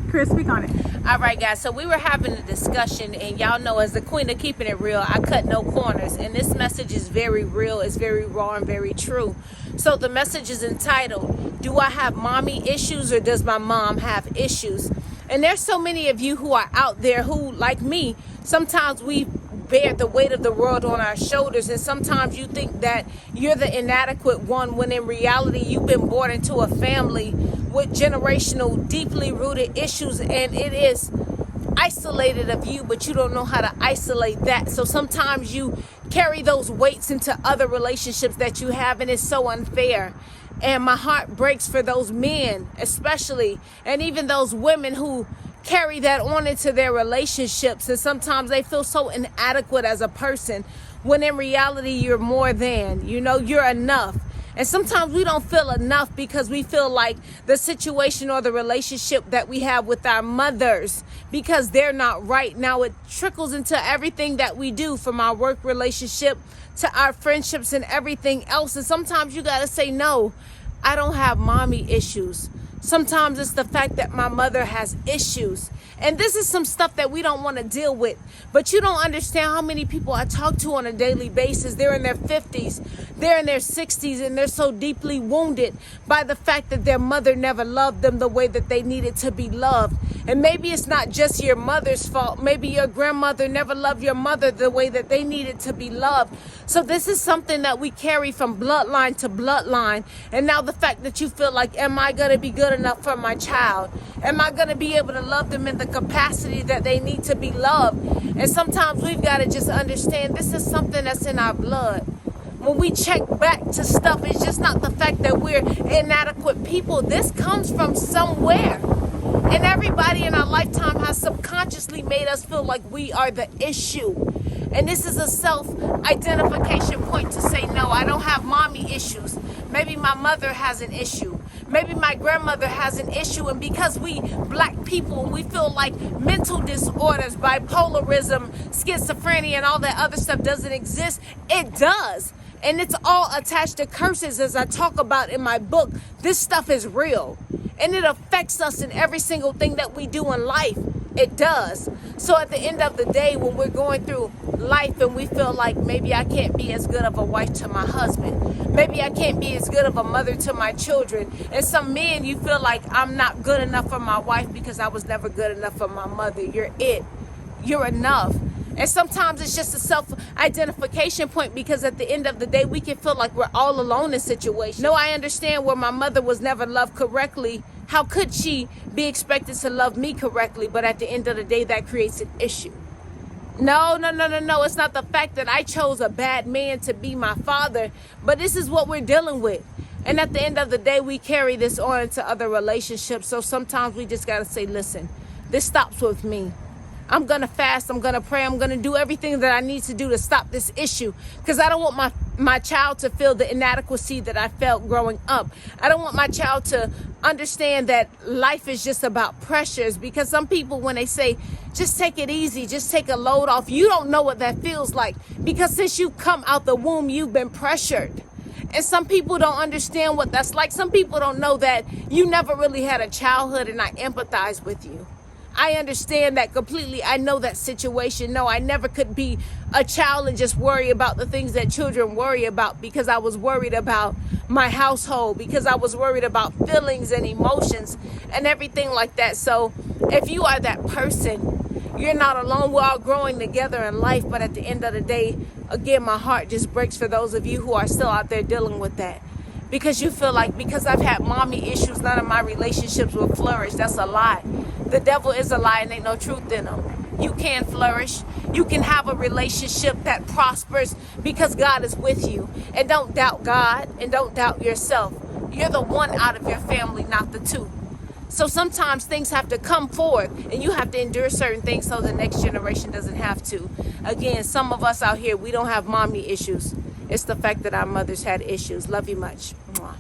Chris, speak on it. All right, guys, so we were having a discussion, and y'all know, as the queen of keeping it real, I cut no corners, and this message is very real, it's very raw and very true. So the message is entitled, do I have mommy issues, or does my mom have issues? And there's so many of you who are out there who, like me, sometimes we bear the weight of the world on our shoulders, and sometimes you think that you're the inadequate one, when in reality you've been born into a family with generational, deeply rooted issues, and it is isolated of you, but you don't know how to isolate that. So sometimes you carry those weights into other relationships that you have, and it's so unfair. And my heart breaks for those men especially, and even those women who carry that on into their relationships, and sometimes they feel so inadequate as a person, when in reality you're more than, you're enough. And sometimes we don't feel enough because we feel like the situation or the relationship that we have with our mothers, because they're not right. Now it trickles into everything that we do, from our work relationship to our friendships and everything else. And sometimes you got to say, no, I don't have mommy issues. Sometimes it's the fact that my mother has issues. And this is some stuff that we don't want to deal with. But you don't understand how many people I talk to on a daily basis. They're in their 50s, they're in their 60s, and they're so deeply wounded by the fact that their mother never loved them the way that they needed to be loved. And maybe it's not just your mother's fault. Maybe your grandmother never loved your mother the way that they needed to be loved. So this is something that we carry from bloodline to bloodline. And now the fact that you feel like, am I going to be good enough for my child? Am I going to be able to love them in the capacity that they need to be loved? And sometimes we've got to just understand this is something that's in our blood. When we check back to stuff, it's just not the fact that we're inadequate people. This comes from somewhere. And everybody in our lifetime has subconsciously made us feel like we are the issue. And this is a self-identification point to say, no, I don't have mommy issues. Maybe my mother has an issue. Maybe my grandmother has an issue. And because we black people, we feel like mental disorders, bipolarism, schizophrenia, and all that other stuff doesn't exist. It does. And it's all attached to curses, as I talk about in my book. This stuff is real. And it affects us in every single thing that we do in life. It does. So at the end of the day, when we're going through life and we feel like maybe I can't be as good of a wife to my husband, maybe I can't be as good of a mother to my children, and some men, you feel like I'm not good enough for my wife because I was never good enough for my mother. You're it. You're enough. And sometimes it's just a self-identification point, because at the end of the day, we can feel like we're all alone in situations. No, I understand where my mother was never loved correctly. How could she be expected to love me correctly? But at the end of the day, that creates an issue. No. It's not the fact that I chose a bad man to be my father, but this is what we're dealing with. And at the end of the day, we carry this on into other relationships. So sometimes we just got to say, listen, this stops with me. I'm going to fast, I'm going to pray, I'm going to do everything that I need to do to stop this issue, because I don't want my child to feel the inadequacy that I felt growing up. I don't want my child to understand that life is just about pressures, because some people, when they say, just take it easy, just take a load off, you don't know what that feels like, because since you come out the womb, you've been pressured. And some people don't understand what that's like. Some people don't know that you never really had a childhood, and I empathize with you. I understand that completely. I know that situation. No, I never could be a child and just worry about the things that children worry about, because I was worried about my household, because I was worried about feelings and emotions and everything like that. So if you are that person, you're not alone. We're all growing together in life. But at the end of the day, again, my heart just breaks for those of you who are still out there dealing with that. Because you feel like, because I've had mommy issues, none of my relationships will flourish. That's a lie. The devil is a lie, and ain't no truth in him. You can flourish. You can have a relationship that prospers, because God is with you. And don't doubt God, and don't doubt yourself. You're the one out of your family, not the two. So sometimes things have to come forth, and you have to endure certain things so the next generation doesn't have to. Again, some of us out here, we don't have mommy issues. It's the fact that our mothers had issues. Love you much. Mwah.